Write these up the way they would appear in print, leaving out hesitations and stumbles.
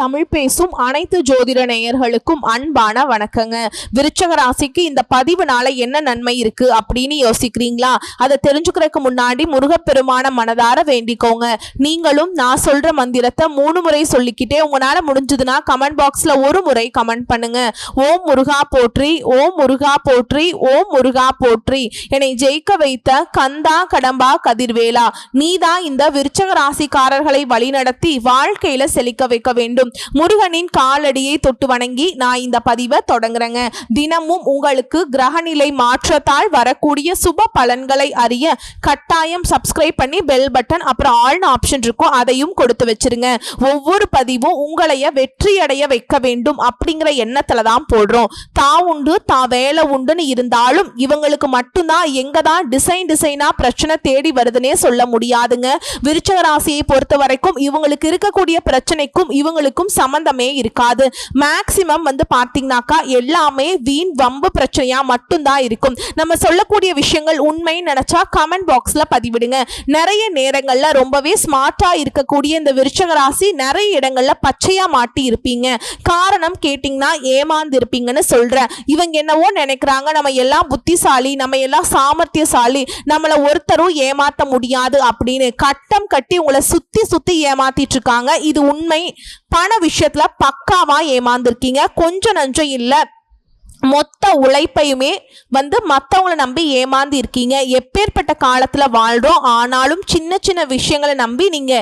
தமிழ் பேசும் அனைத்து ஜோதிட நேயர்களுக்கும் அன்பான வணக்கங்க. விருச்சக ராசிக்கு இந்த பதிவுனால என்ன நன்மை இருக்கு அப்படின்னு யோசிக்கிறீங்களா? அதை தெரிஞ்சுக்கிறதுக்கு முன்னாடி முருகப்பெருமான மனதார வேண்டிக்கோங்க. நீங்களும் நான் சொல்ற மந்திரத்தை 3 முறை சொல்லிக்கிட்டே உங்களால முடிஞ்சதுன்னா கமெண்ட் பாக்ஸ்ல ஒரு முறை கமெண்ட் பண்ணுங்க. ஓம் முருகா போற்றி, ஓம் முருகா போற்றி, ஓம் முருகா போற்றி. என்னை ஜெயிக்க வைத்த கந்தா கடம்பா கதிர்வேலா, நீதான் இந்த விருச்சக ராசிக்காரர்களை வழிநடத்தி வாழ்க்கையில செழிக்க வைக்க வேண்டும். முருகனின் காலடியை தொட்டு வணங்கி நான் இந்த பதிவை தொடங்குறேங்க. தினமும் உங்களுக்கு கிரகநிலை மாற்றத்தால் வரக்கூடிய சுப பலன்களை அறிய கட்டாயம் சப்ஸ்கிரைப் பண்ணி பெல் பட்டன் அப்புறம் ஆல் ஆப்ஷன் இருக்கும், அதையும் கொடுத்து வச்சிருங்க. ஒவ்வொரு பதிவும் உங்களைய வெற்றியடைய வைக்க வேண்டும் அப்படிங்கிற எண்ணத்துல தான் போடுறோம். தான் உண்டு தான் வேலை உண்டுன்னு இருந்தாலும் இவங்களுக்கு மட்டும்தான் எங்கதான் டிசைனா பிரச்சனை தேடி வருதுன்னே சொல்ல முடியாதுங்க. விருச்சக ராசியை பொறுத்த வரைக்கும் இவங்களுக்கு இருக்கக்கூடிய பிரச்சனைக்கும் இவங்களுக்கும் சம்பந்தமே இருக்காது. மேக்சிமம் பாத்தீங்கன்னாக்கா எல்லாமே வீண் வம்பு பிரச்சனையா மட்டும்தான் இருக்கும். நம்ம சொல்லக்கூடிய விஷயங்கள் உண்மை நினைச்சா கமெண்ட் பாக்ஸ்ல பதிவிடுங்க. நிறைய நேரங்கள்ல ரொம்பவே ஸ்மார்ட்டா இருக்கக்கூடிய இந்த விருச்சக ராசி நிறைய இடங்கள்ல பச்சையா மாட்டி இருப்பீங்க. காரணம் கேட்டீங்கன்னா ஏமாந்து இருப்பீங்கன்னு சொல்றேன். இவங்க என்னவோ நினைக்கிறாங்க நம்ம எல்லாம் புத்திசாலி, நம்ம எல்லாம் சாமர்த்தியசாலி, நம்மள ஒருத்தரும் ஏமாத்த முடியாது அப்படின்னு கட்டம் கட்டி உங்களை சுத்தி ஏமாத்திட்டு இருக்காங்க. இது உண்மை. பண விஷயத்துல பக்காவா ஏமாந்துருக்கீங்க. கொஞ்சம் நஞ்சம் இல்ல, மொத்த உழைப்பையுமே மற்றவங்களை நம்பி ஏமாந்து இருக்கீங்க. எப்பேற்பட்ட காலத்துல வாழ்றோம், ஆனாலும் சின்ன விஷயங்களை நம்பி நீங்க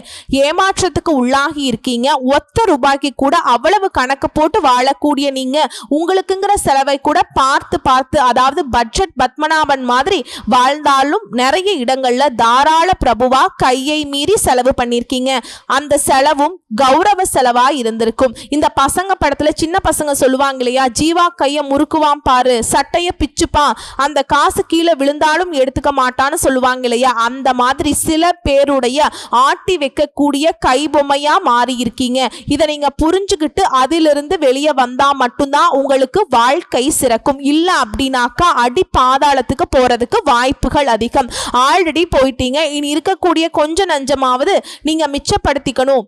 ஏமாற்றத்துக்கு உள்ளாகி இருக்கீங்க. ஒத்த ரூபாய்க்கு கூட அவ்வளவு கணக்கு போட்டு வாழக்கூடிய நீங்க உங்களுக்குங்கிற செலவை கூட பார்த்து அதாவது பட்ஜெட் பத்மநாபன் மாதிரி வாழ்ந்தாலும் நிறைய இடங்கள்ல தாராள பிரபுவா கையை மீறி செலவு பண்ணிருக்கீங்க. அந்த செலவும் கௌரவ செலவா இருந்திருக்கும். இந்த பசங்க படத்துல சின்ன பசங்க சொல்லுவாங்க இல்லையா, ஜீவா கைய முறுக்குவான் பாரு, சட்டைய பிச்சுப்பான், அந்த காசு கீழே விழுந்தாலும் எடுத்துக்க மாட்டான்னு சொல்லுவாங்க இல்லையா, அந்த மாதிரி சில பேருடைய ஆட்டி வைக்கக்கூடிய கைபொம்மையா மாறி இருக்கீங்க. இதை நீங்க புரிஞ்சுக்கிட்டு அதிலிருந்து வெளியே வந்தா மட்டும்தான் உங்களுக்கு வாழ்க்கை சிறக்கும். இல்ல அப்படின்னாக்கா அடி பாதாளத்துக்கு போறதுக்கு வாய்ப்புகள் அதிகம். ஆல்ரெடி போயிட்டீங்க. இனி இருக்கக்கூடிய கொஞ்சம் நஞ்சமாவது நீங்க மிச்சப்படுத்திக்கணும்,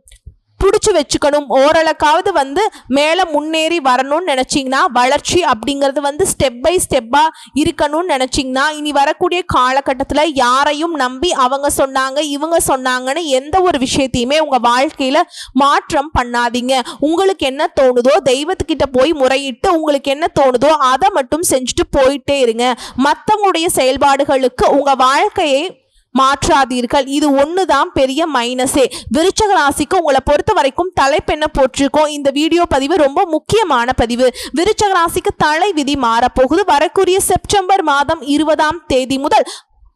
பிடிச்சி வச்சுக்கணும். ஓரளவுக்காவது மேலே முன்னேறி வரணும்னு நினச்சிங்கன்னா, வளர்ச்சி அப்படிங்கிறது ஸ்டெப் பை ஸ்டெப்பாக இருக்கணும்னு நினச்சிங்கன்னா, இனி வரக்கூடிய காலகட்டத்தில் யாரையும் நம்பி அவங்க சொன்னாங்க இவங்க சொன்னாங்கன்னு எந்த ஒரு விஷயத்தையுமே உங்கள் வாழ்க்கையில் மாற்றம் பண்ணாதீங்க. உங்களுக்கு என்ன தோணுதோ தெய்வத்துக்கிட்ட போய் முறையிட்டு உங்களுக்கு என்ன தோணுதோ அதை மட்டும் செஞ்சுட்டு போயிட்டே இருங்க. மற்றவங்களுடைய செயல்பாடுகளுக்கு உங்கள் வாழ்க்கையை மாற்றாதீர்கள். இது ஒண்ணுதான் பெரிய மைனஸே. விருச்சக ராசிக்கு உங்களை பொறுத்த வரைக்கும் தலைப்பெண்ண போட்டிருக்கோம். இந்த வீடியோ பதிவு ரொம்ப முக்கியமான பதிவு. விருச்சக ராசிக்கு தலை விதி மாறப்போகுது. வரக்கூடிய செப்டம்பர் மாதம் 20ஆம் தேதி முதல்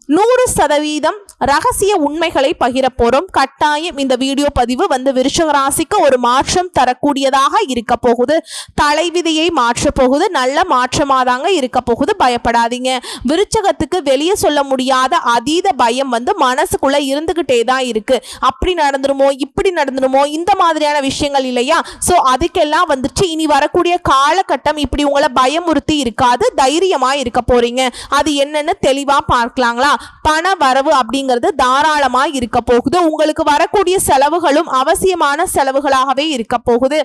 100% ரகசிய உண்மைகளை பகிர போறோம். கட்டாயம் இந்த வீடியோ பதிவு விருச்சக ராசிக்கு ஒரு மாற்றம் தரக்கூடியதாக இருக்க போகுது. தலைவிதியை மாற்ற போகுது. நல்ல மாற்றமாதாங்க இருக்க போகுது. பயப்படாதீங்க. விருச்சகத்துக்கு வெளியே சொல்ல முடியாத அதீத பயம் மனசுக்குள்ள இருந்துகிட்டே தான் இருக்கு. அப்படி நடந்துருமோ இப்படி நடந்துருமோ இந்த மாதிரியான விஷயங்கள் இல்லையா. சோ அதுக்கெல்லாம் இனி வரக்கூடிய காலகட்டம் இப்படி உங்களை பயமுறுத்தி இருக்காது. தைரியமா இருக்க போறீங்க. அது என்னன்னு தெளிவா பார்க்கலாங்களா. பண வரவு அப்படிங்கிறது தாராளமா இருக்க போகுது. உங்களுக்கு வரக்கூடிய செலவுகளும் அவசியமான செலவுகளாகவே இருக்க போகுது.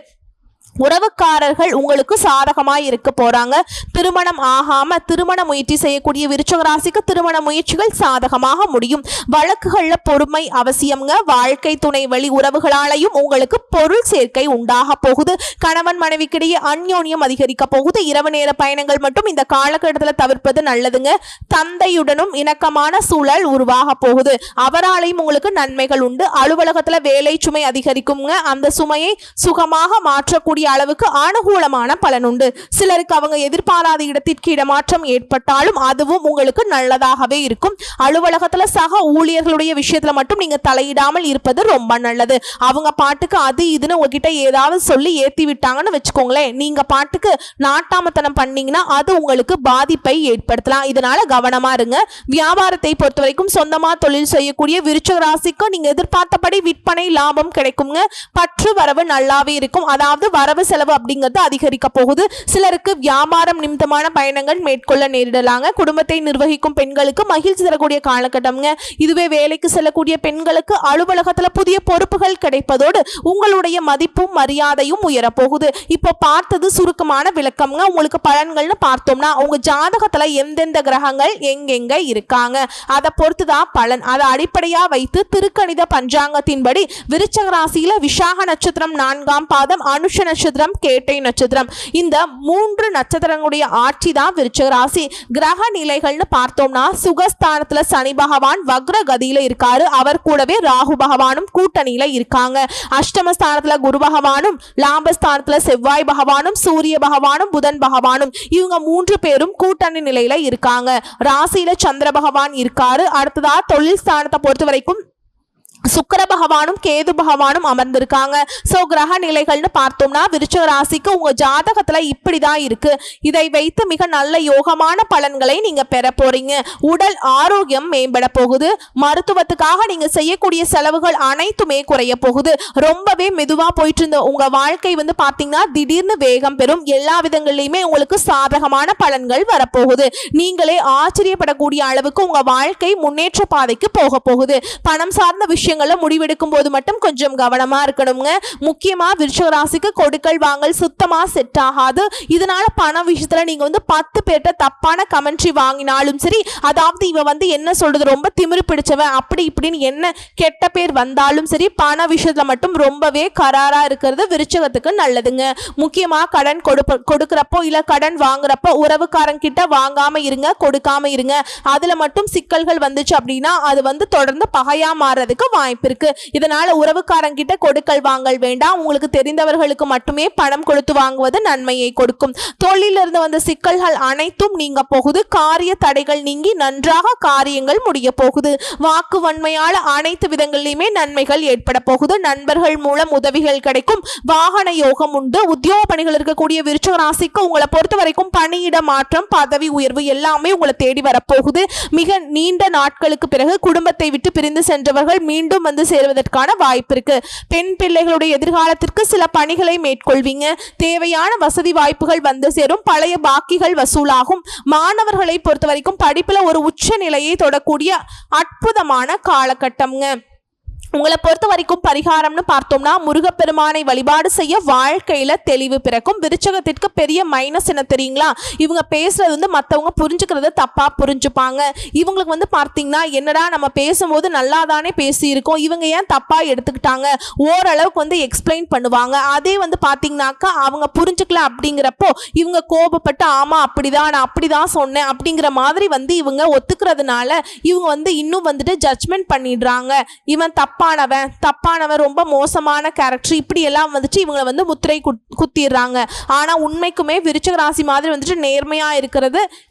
உறவுக்காரர்கள் உங்களுக்கு சாதகமாய் இருக்க போறாங்க. திருமணம் ஆகாம திருமண முயற்சி செய்யக்கூடிய விருச்சக ராசிக்கு திருமண முயற்சிகள் சாதகமாக முடியும். வழக்குகள்ல பொறுமை அவசியம்ங்க. வாழ்க்கை துணை வழி உறவுகளாலையும் உங்களுக்கு பொருள் சேர்க்கை உண்டாக போகுது. கணவன் மனைவிக்கிடையே அந்யோன்யம் அதிகரிக்க போகுது. இரவு நேர பயணங்கள் மட்டும் இந்த காலகட்டத்தில் தவிர்ப்பது நல்லதுங்க. தந்தையுடனும் இணக்கமான சூழல் உருவாக போகுது. அவராலையும் உங்களுக்கு நன்மைகள் உண்டு. அலுவலகத்துல வேலை சுமை அதிகரிக்குங்க. அந்த சுமையை சுகமாக மாற்றக்கூடிய அளவுக்கு அனுகூலமான பலன் உண்டு. சிலருக்கு அவங்க எதிர்பாராத இடத்திற்கு இடமாற்றம் ஏற்பட்டாலும் அதுவும் உங்களுக்கு நல்லதாகவே இருக்கும். அலுவலகத்துல சக ஊழியர்களுடைய விஷயத்துல மட்டும் நீங்க தலையிடாமல் இருப்பது ரொம்ப நல்லது. அவங்க பாட்டுக்கு அது இதுன்னு உங்ககிட்ட ஏதாவது சொல்லி ஏத்தி விட்டாங்கன்னு வச்சுக்கோங்களேன், நீங்க பாட்டுக்கு நாட்டாமத்தனம் பண்ணீங்கன்னா அது உங்களுக்கு பாதிப்பை ஏற்படுத்தலாம். இதனால கவனமா இருங்க. வியாபாரத்தை பொறுத்த வரைக்கும் சொந்தமா தொழில் செய்யக்கூடிய விருச்சக ராசிக்கு நீங்க எதிர்பார்த்தபடி விற்பனை லாபம் கிடைக்குங்க. பற்று வரவு நல்லாவே இருக்கும். அதாவது வரவு செலவு அப்படிங்கிறது அதிகரிக்க போகுது. சிலருக்கு வியாபாரம் நிமித்தமான பயணங்கள் மேற்கொள்ள நேரிடலாங்க. குடும்பத்தை நிர்வகிக்கும் பெண்களுக்கு மகிழ்ச்சி தரக்கூடிய காலகட்டம்ங்க. இதுவே வேலைக்கு செல்லக்கூடிய பெண்களுக்கு அலுவலகத்துல புதிய பொறுப்புகள் கிடைப்பதோடு உங்களுடைய மதிப்பும் மரியாதையும் உயரப்போகுது. இப்போ பார்த்தது சுருக்கமான விளக்கம்ங்க. உங்களுக்கு பலன்கள்னு பார்த்தோம்னா உங்க ஜாதகத்துல எந்தெந்த கிரகங்கள் எங்கெங்க இருக்காங்க அதை பொறுத்துதான் பலன். அதை அடிப்படையா வைத்து திருக்கணித பஞ்சாங்கத்தின்படி விருச்சக ராசியில விசாக நட்சத்திரம் 4ஆம் பாதம், அனுஷ நட்சத்திரம், கேட்டை நட்சத்திரம், இந்த 3 நட்சத்திரங்களுடைய ஆட்சி தான் விருச்சக ராசி. கிரக நிலைகள்னு பார்த்தோம்னா சுகஸ்தானத்துல சனி பகவான் வக்ர கதியில இருக்காரு. அவர் கூடவே ராகு பகவானும் கூட்டணியில இருக்காங்க. அஷ்டமஸ்தானத்துல குரு பகவானும், லாபஸ்தானத்துல செவ்வாய் பகவானும், சூரிய பகவானும், புதன் பகவானும், இவங்க 3 பேரும் கூட்டணி நிலையில இருக்காங்க. ராசியில சந்திர பகவான் இருக்காரு. அடுத்ததா தொழில் ஸ்தானத்தை பொறுத்த வரைக்கும் சுக்கிர பகவானும் கேது பகவானும் அமர்ந்திருக்காங்க. சோ கிரக நிலைகள்னு பார்த்தோம்னா விருச்சக ராசிக்கு உங்க ஜாதகத்துல இப்படிதான் இருக்கு. இதை வைத்து மிக நல்ல யோகமான பலன்களை நீங்க பெற போறீங்க. உடல் ஆரோக்கியம் மேம்பட போகுது. மருத்துவத்துக்காக நீங்க செய்யக்கூடிய செலவுகள் அனைத்துமே குறைய போகுது. ரொம்பவே மெதுவா போயிட்டு இருந்த உங்க வாழ்க்கை பாத்தீங்கன்னா திடீர்னு வேகம் பெறும். எல்லா விதங்கள்லயுமே உங்களுக்கு சாதகமான பலன்கள் வரப்போகுது. நீங்களே ஆச்சரியப்படக்கூடிய அளவுக்கு உங்க வாழ்க்கை முன்னேற்ற பாதைக்கு போக போகுது. பணம் சார்ந்த விஷயங்களை முடிவெடுக்கும் போது மட்டும் கொஞ்சம் கவனமா இருக்கணுங்க. முக்கியமா விருச்சிக ராசிக்கு கொடுக்கல் வாங்கல் சுத்தமா செட் ஆகாது. இதனால பண விஷயத்துல நீங்க 10 பேர்ட்ட தப்பான கமெண்ட்ரி வாங்கினாலும் சரி, அதாவது இவ என்ன சொல்றது ரொம்ப திமிரு பிடிச்சவன் அப்படி இப்படின்னு என்ன கெட்ட பேர் வந்தாலும் சரி, பண விஷயத்துல மட்டும் ரொம்பவே கராரா இருக்கிறது விருச்சகத்துக்கு நல்லதுங்க. முக்கியமா கடன் கொடுக்கிறப்போ இல்ல கடன் வாங்குறப்போ உறவுக்காரங்க கிட்ட வாங்காம இருங்க, கொடுக்காம இருங்க. அதுல மட்டும் சிக்கல்கள் வந்துச்சு அப்படின்னா அது தொடர்ந்து பகையா மாறதுக்கு வாய்ப்பு இருக்கு. இதனால உறவுக்காரங்கிட்ட கொடுக்கல் வாங்கல் வேண்டாம். உங்களுக்கு தெரிந்தவர்களுக்கு மட்டுமே பணம் கொடுத்து வாங்குவது நன்மையை கொடுக்கும். தொழிலிருந்து வந்த சிக்கல்கள் அனைத்தும் நீங்க போகுது. காரிய தடைகள் நீங்கி நன்றாக காரியங்கள் முடிய போகுது. வாக்கு வன்மையால அனைத்து விதங்களிலுமே நன்மைகள் ஏற்பட போகுது. நண்பர்கள் மூலம் உதவிகள் கிடைக்கும். வாகன யோகம் உண்டு. உத்தியோக பணிகள் இருக்கக்கூடிய விருச்சிக ராசிக்கு உங்களை பொறுத்த வரைக்கும் பணியிட மாற்றம், பதவி உயர்வு எல்லாமே உங்களை தேடி வரப்போகுது. மிக நீண்ட நாட்களுக்கு பிறகு குடும்பத்தை விட்டு பிரிந்து சென்றவர்கள் மீண்டும் சேருவதற்கான வாய்ப்பு இருக்கு. பெண் பிள்ளைகளுடைய எதிர்காலத்திற்கு சில பணிகளை மேற்கொள்வீங்க. தேவையான வசதி வாய்ப்புகள் சேரும். பழைய பாக்கிகள் வசூலாகும். மாணவர்களை பொறுத்த வரைக்கும் படிப்புல ஒரு உச்ச நிலையை தொடக்கூடிய அற்புதமான காலகட்டம்ங்க. உங்களை பொறுத்த வரைக்கும் பரிகாரம்னு பார்த்தோம்னா முருகப்பெருமானை வழிபாடு செய்ய வாழ்க்கையில தெளிவு பிறக்கும். விருச்சகத்திற்கு பெரிய மைனஸ் என்ன தெரியுங்களா? இவங்க பேசுறது மற்றவங்க புரிஞ்சுக்கிறது தப்பா புரிஞ்சுப்பாங்க. இவங்களுக்கு பார்த்தீங்கன்னா என்னடா நம்ம பேசும்போது நல்லா தானே பேசியிருக்கோம், இவங்க ஏன் தப்பா எடுத்துக்கிட்டாங்க, ஓரளவுக்கு எக்ஸ்பிளைன் பண்ணுவாங்க. அதே பார்த்தீங்கன்னாக்கா அவங்க புரிஞ்சுக்கல அப்படிங்கிறப்போ இவங்க கோபப்பட்டு ஆமா அப்படிதான் நான் அப்படிதான் சொன்னேன் அப்படிங்கிற மாதிரி இவங்க ஒத்துக்கிறதுனால இவங்க இன்னும் ஜட்ஜ்மெண்ட் பண்ணிடுறாங்க. இவன் தப்பானவன் ரொம்ப மோசமான கேரக்டர் இப்படி எல்லாம் இவங்களை முத்திரை குத்திடுறாங்க. ஆனா உண்மைக்குமே விருச்சிக ராசி மாதிரி நேர்மையா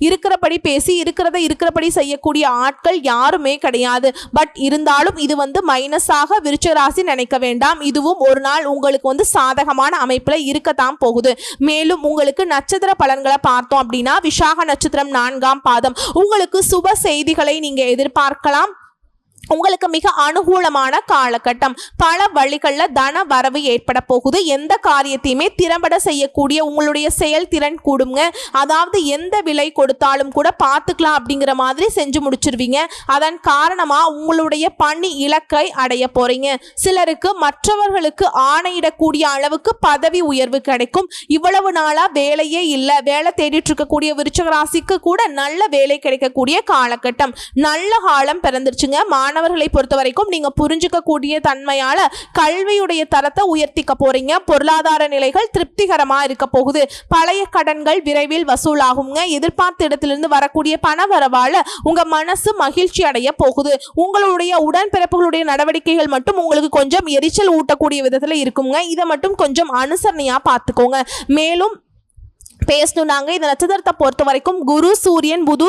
இருக்கிறபடி பேசி இருக்கிறபடி செய்யக்கூடிய ஆட்கள் யாருமே கிடையாது. பட் இருந்தாலும் இது மைனஸாக விருச்சிக ராசி நினைக்க வேண்டாம். இதுவும் ஒரு நாள் உங்களுக்கு சாதகமான அமைப்புல இருக்கத்தான் போகுது. மேலும் உங்களுக்கு நட்சத்திர பலன்களை பார்த்தோம் அப்படின்னா விசாக நட்சத்திரம் 4ஆம் பாதம் உங்களுக்கு சுப செய்திகளை நீங்க எதிர்பார்க்கலாம். உங்களுக்கு மிக அனுகூலமான காலகட்டம். பல வழிகளில் தன வரவு ஏற்பட போகுது. எந்த காரியத்தையுமே திறம்பட செய்யக்கூடிய உங்களுடைய செயல்திறன் கூடுங்க. அதாவது எந்த விலை கொடுத்தாலும் கூட பார்த்துக்கலாம் அப்படிங்கிற மாதிரி செஞ்சு முடிச்சிருவீங்க. அதன் காரணமா உங்களுடைய பணி இலக்கை அடைய போறீங்க. சிலருக்கு மற்றவர்களுக்கு ஆணையிடக்கூடிய அளவுக்கு பதவி உயர்வு கிடைக்கும். இவ்வளவு நாளா வேலையே இல்லை, வேலை தேடிட்டு இருக்கக்கூடிய விருச்சிக ராசிக்கு கூட நல்ல வேலை கிடைக்கக்கூடிய காலகட்டம். நல்ல காலம் பிறந்துருச்சுங்க. மாணவர்களை பொறுத்த வரைக்கும் நீங்க புரிஞ்சுக்கக்கூடிய தன்மையால கல்வியுடைய தரத்தை உயர்த்திக்க போறீங்க. பொருளாதார நிலைகள் திருப்திகரமா இருக்க போகுது. பழைய கடன்கள் விரைவில் வசூலாகுங்க. எதிர்பார்த்த இடத்திலிருந்து வரக்கூடிய பண வரவால உங்க மனசு மகிழ்ச்சி அடைய போகுது. உங்களுடைய உடன்பிறப்புகளுடைய நடவடிக்கைகள் மட்டும் உங்களுக்கு கொஞ்சம் எரிச்சல் ஊட்டக்கூடிய விதத்துல இருக்குங்க. இதை மட்டும் கொஞ்சம் அனுசரணையா பார்த்துக்கோங்க. மேலும் பேசணும் நாங்க இந்த நட்சத்திரத்தை பொறுத்த வரைக்கும் குரு, சூரியன், புது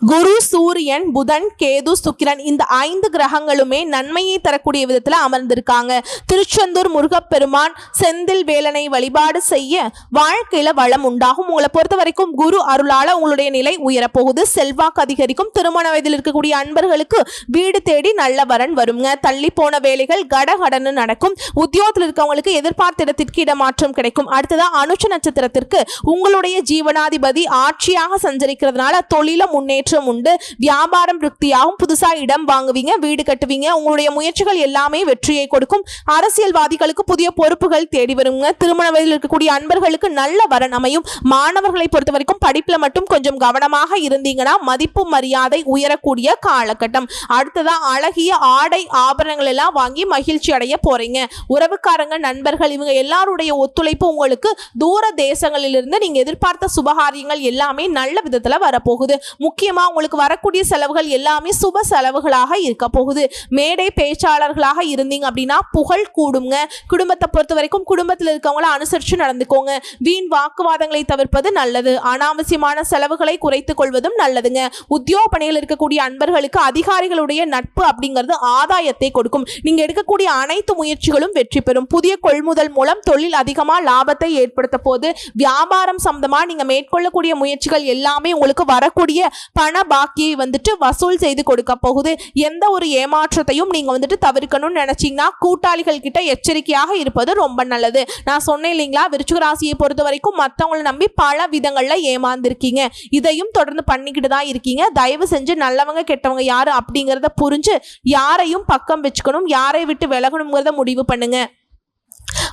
குரு, சூரியன், புதன், கேது, சுக்கிரன் இந்த 5 கிரகங்களுமே நன்மையை தரக்கூடிய விதத்துல அமர்ந்திருக்காங்க. திருச்செந்தூர் முருகப்பெருமான் செந்தில் வேலனை வழிபாடு செய்ய வாழ்க்கையில வளம் உண்டாகும். உங்களை பொறுத்த வரைக்கும் குரு அருளால உங்களுடைய நிலை உயரப்போகுது. செல்வாக்கு அதிகரிக்கும். திருமண வயதில் இருக்கக்கூடிய அன்பர்களுக்கு வீடு தேடி நல்ல வரன் வருங்க. தள்ளி போன வேலைகள் கடகடன்னு நடக்கும். உத்தியோகத்தில் இருக்கவங்களுக்கு எதிர்பார்த்த இடத்திற்கு இடமாற்றம் கிடைக்கும். அடுத்ததா அனுஷ நட்சத்திரத்திற்கு உங்களுடைய ஜீவனாதிபதி ஆட்சியாக சஞ்சரிக்கிறதுனால தொழில முன்னேற்றம் உண்டு. வியாபாரம் விருத்தியாகும். புதுசா இடம் வாங்குவீங்க, வீடு கட்டுவீங்க. உங்களுடைய முயற்சிகள் எல்லாமே வெற்றியை கொடுக்கும். அரசியல்வாதிகளுக்கு புதிய பொறுப்புகள் தேடி வருங்க. திருமண வயதில் இருக்கக்கூடிய அன்பர்களுக்கு நல்ல வரன் அமையும். மாணவர்களை பொறுத்த வரைக்கும் படிப்புல மட்டும் கொஞ்சம் கவனமாக இருந்தீங்கன்னா மதிப்பு மரியாதை உயரக்கூடிய காலகட்டம். அடுத்ததா அழகிய ஆடை ஆபரணங்கள் எல்லாம் வாங்கி மகிழ்ச்சி அடைய போறீங்க. உறவுக்காரங்க, நண்பர்கள் இவங்க எல்லாருடைய ஒத்துழைப்பு உங்களுக்கு தூர தேசங்களிலிருந்து நீங்க எதிர்பார்த்த சுபகாரியங்கள் எல்லாமே நல்ல விதத்துல வரப்போகுது. முக்கியமா உங்களுக்கு வரக்கூடிய செலவுகள் எல்லாமே சுப செலவுகளாக இருக்க போகுது. மேடை பேச்சாளர்களாக இருந்தீங்க அப்படின்னா புகழ் கூடுங்க. குடும்பத்தை பொறுத்த வரைக்கும் குடும்பத்தில் இருக்கவங்கள அனுசரிச்சு நடந்துக்கோங்க. வீண் வாக்குவாதங்களை தவிர்ப்பது நல்லது. அனாவசியமான செலவுகளை குறைத்துக் கொள்வதும் நல்லதுங்க. உத்தியோக பணியில் இருக்கக்கூடிய அன்பர்களுக்கு அதிகாரிகளுடைய நட்பு அப்படிங்கிறது ஆதாயத்தை கொடுக்கும். நீங்க எடுக்கக்கூடிய அனைத்து முயற்சிகளும் வெற்றி பெறும். புதிய கொள்முதல் மூலம் தொழில் அதிகமா லாபத்தை ஏற்படுத்த போது. வியாபாரம் சம்பந்தமா நீங்க மேற்கொள்ளக்கூடிய முயற்சிகள் எல்லாமே உங்களுக்கு வரக்கூடிய பண பாக்கியை வசூல் செய்து கொடுக்க போகுது. எந்த ஒரு ஏமாற்றத்தையும் நீங்க தவிர்க்கணும்னு நினைச்சீங்கன்னா கூட்டாளிகள் கிட்ட எச்சரிக்கையாக இருப்பது ரொம்ப நல்லது. நான் சொன்னேன் இல்லைங்களா, விருச்சிக ராசியை பொறுத்த வரைக்கும் மற்றவங்களை நம்பி பல விதங்கள்ல ஏமாந்துருக்கீங்க. இதையும் தொடர்ந்து பண்ணிக்கிட்டு தான் இருக்கீங்க. தயவு செஞ்சு நல்லவங்க கெட்டவங்க யாரு அப்படிங்கறத புரிஞ்சு யாரையும் பக்கம் வச்சுக்கணும், யாரை விட்டு விலகணுங்கிறத முடிவு பண்ணுங்க.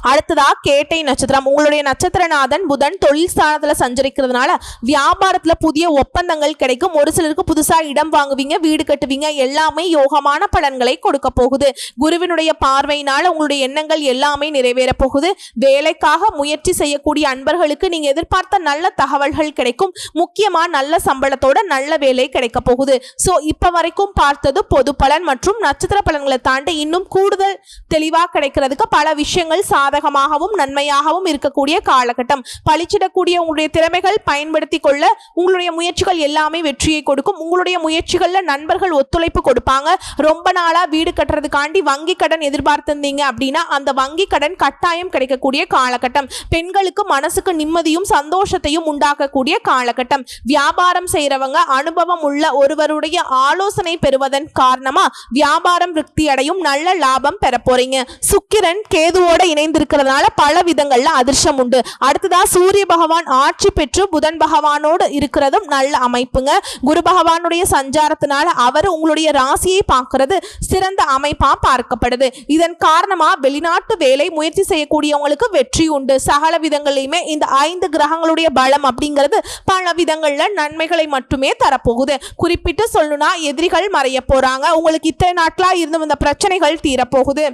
அடுத்ததா கேட்டை நட்சத்திரம். உங்களுடைய நட்சத்திரநாதன் புதன் தொழில் ஸ்தானத்துல சஞ்சரிக்கிறதுனால வியாபாரத்துல புதிய ஒப்பந்தங்கள் கிடைக்கும். ஒரு சிலருக்கு புதுசா இடம் வாங்குவீங்க, வீடு கட்டுவீங்க. எல்லாமே யோகமான பலன்களை கொடுக்க போகுது. குருவினுடைய பார்வையினால உங்களுடைய எண்ணங்கள் எல்லாமே நிறைவேற போகுது. வேலைக்காக முயற்சி செய்யக்கூடிய அன்பர்களுக்கு நீங்க எதிர்பார்த்த நல்ல தகவல்கள் கிடைக்கும். முக்கியமா நல்ல சம்பளத்தோட நல்ல வேலை கிடைக்க போகுது. சோ இப்ப வரைக்கும் பார்த்தது பொது பலன் மற்றும் நட்சத்திர பலன்களை தாண்டி இன்னும் கூடுதல் தெளிவா கிடைக்கிறதுக்கு பல விஷயங்கள் சாதகமாகவும் நன்மையாகவும் இருக்கக்கூடிய காலகட்டம். பழிச்சிடக்கூடிய உங்களுடைய திறமைகள் பயன்படுத்தி கொள்ள உங்களுடைய முயற்சிகள் எல்லாமே வெற்றியை கொடுக்கும். உங்களுடைய முயற்சிகள்ல நண்பர்கள் ஒத்துழைப்பு கொடுப்பாங்க. ரொம்ப நாளா வீடு கட்டுறதுக்காண்டி வங்கி கடன் எதிர்பார்த்திருந்தீங்க அப்படின்னா அந்த வங்கி கடன் கட்டாயம் கிடைக்கக்கூடிய காலகட்டம். பெண்களுக்கு மனசுக்கு நிம்மதியும் சந்தோஷத்தையும் உண்டாக்கக்கூடிய காலகட்டம். வியாபாரம் செய்யறவங்க அனுபவம் உள்ள ஒருவருடைய ஆலோசனை பெறுவதன் காரணமா வியாபாரம் விருத்தி அடையும். நல்ல லாபம் பெற போறீங்க. சுக்கிரன் கேதுவோட இணைந்திருக்கிறதுனால பல விதங்கள்ல அதிர்ஷ்டம் உண்டு. அடுத்ததா சூரிய பகவான் ஆட்சி பெற்று புதன் பகவானோடு இருக்கிறதும் நல்ல அமைப்புங்க. குரு பகவானுடைய சஞ்சாரத்தினால அவர் உங்களுடைய ராசியை பார்க்கிறது சிறந்த அமைப்பா பார்க்கப்படுது. இதன் காரணமா வெளிநாட்டு வேலை முயற்சி செய்யக்கூடியவங்களுக்கு வெற்றி உண்டு. சகல விதங்களையுமே இந்த 5 கிரகங்களுடைய பலம் அப்படிங்கிறது பல விதங்கள்ல நன்மைகளை மட்டுமே தரப்போகுது. குறிப்பிட்டு சொல்லணும்னா எதிரிகள் மறைய போறாங்க. உங்களுக்கு இத்தனை நாட்களா இருந்து வந்த பிரச்சனைகள் தீரப்போகுது.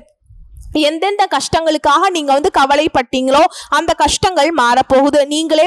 எந்தெந்த கஷ்டங்களுக்காக நீங்க கவலைப்பட்டீங்களோ அந்த கஷ்டங்கள் மாறப்போகுது. நீங்களே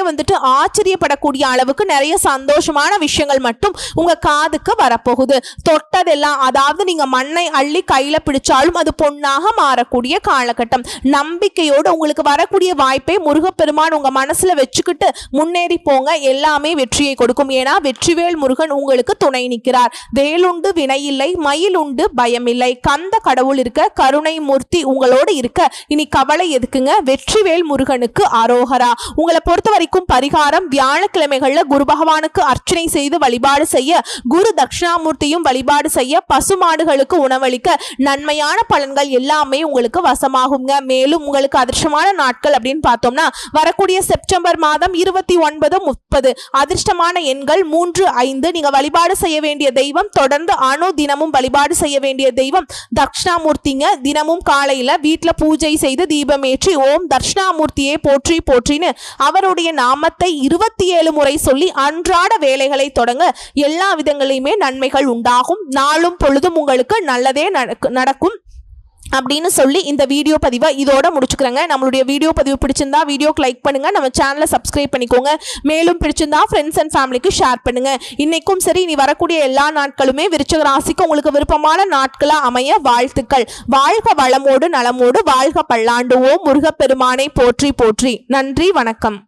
ஆச்சரியப்படக்கூடிய அளவுக்கு நிறைய சந்தோஷமான விஷயங்கள் மட்டும் உங்க காதுக்கு வரப்போகுது. தொட்டதெல்லாம், அதாவது நீங்க மண்ணை அள்ளி கையில பிடிச்சாலும் அது பொன்னாக மாறக்கூடிய காலகட்டம். நம்பிக்கையோடு உங்களுக்கு வரக்கூடிய வாய்ப்பை முருகப்பெருமான் உங்க மனசுல வச்சுக்கிட்டு முன்னேறி போங்க. எல்லாமே வெற்றியை கொடுக்கும். ஏன்னா வெற்றிவேல் முருகன் உங்களுக்கு துணை நிற்கிறார். வேலுண்டு வினையில்லை, மயிலுண்டு பயமில்லை. கந்த கடவுள் இருக்க, கருணை மூர்த்தி உங்களோடு இருக்க, இனி கவலை எதுக்குங்க? வெற்றிவேல் முருகனுக்கு அரோகரா. உங்களை பொறுத்த வரைக்கும் பரிகாரம் வியாழக்கிழமைகள்ல குரு பகவானுக்கு அர்ச்சனை செய்து வழிபாடு செய்ய, குரு தட்சிணாமூர்த்தியும் வழிபாடு செய்ய, பசுமாடுகளுக்கு உணவளிக்க நன்மையான பலன்கள் எல்லாமே உங்களுக்கு வசமாகுங்க. மேலும் உங்களுக்கு அதிர்ஷ்டமான நாட்கள் அப்படின்னு பார்த்தோம்னா வரக்கூடிய செப்டம்பர் மாதம் 29, 30. அதிர்ஷ்டமான எண்கள் 3, 5. நீங்க வழிபாடு செய்ய வேண்டிய தெய்வம் தொடர்ந்து தினமும் வழிபாடு செய்ய வேண்டிய தெய்வம் தட்சிணாமூர்த்திங்க. தினமும் காலையில் வீட்டுல பூஜை செய்து தீபம் ஏற்றி ஓம் தட்சிணாமூர்த்தியை போற்றி போற்றின்னு அவருடைய நாமத்தை 27 முறை சொல்லி அன்றாட வேலைகளை தொடங்க எல்லா விதங்களிலுமே நன்மைகள் உண்டாகும். நாளும் பொழுதும் உங்களுக்கு நல்லதே நடக்கும் அப்படின்னு சொல்லி இந்த வீடியோ பதிவை இதோட முடிச்சுக்கிறேங்க. நம்மளுடைய வீடியோ பதிவு பிடிச்சிருந்தா வீடியோக்கு லைக் பண்ணுங்க, நம்ம சேனலை சப்ஸ்கிரைப் பண்ணிக்கோங்க. மேலும் பிடிச்சிருந்தா ஃப்ரெண்ட்ஸ் அண்ட் ஃபேமிலிக்கு ஷேர் பண்ணுங்க. இன்னைக்கும் சரி, இனி வரக்கூடிய எல்லா நாட்களுமே விருச்சிக ராசிக்கு உங்களுக்கு விருப்பமான நாட்களா அமைய வாழ்த்துக்கள். வாழ்க வளமோடு நலமோடு, வாழ்க பல்லாண்டு. ஓம் முருகப்பெருமானை போற்றி போற்றி. நன்றி, வணக்கம்.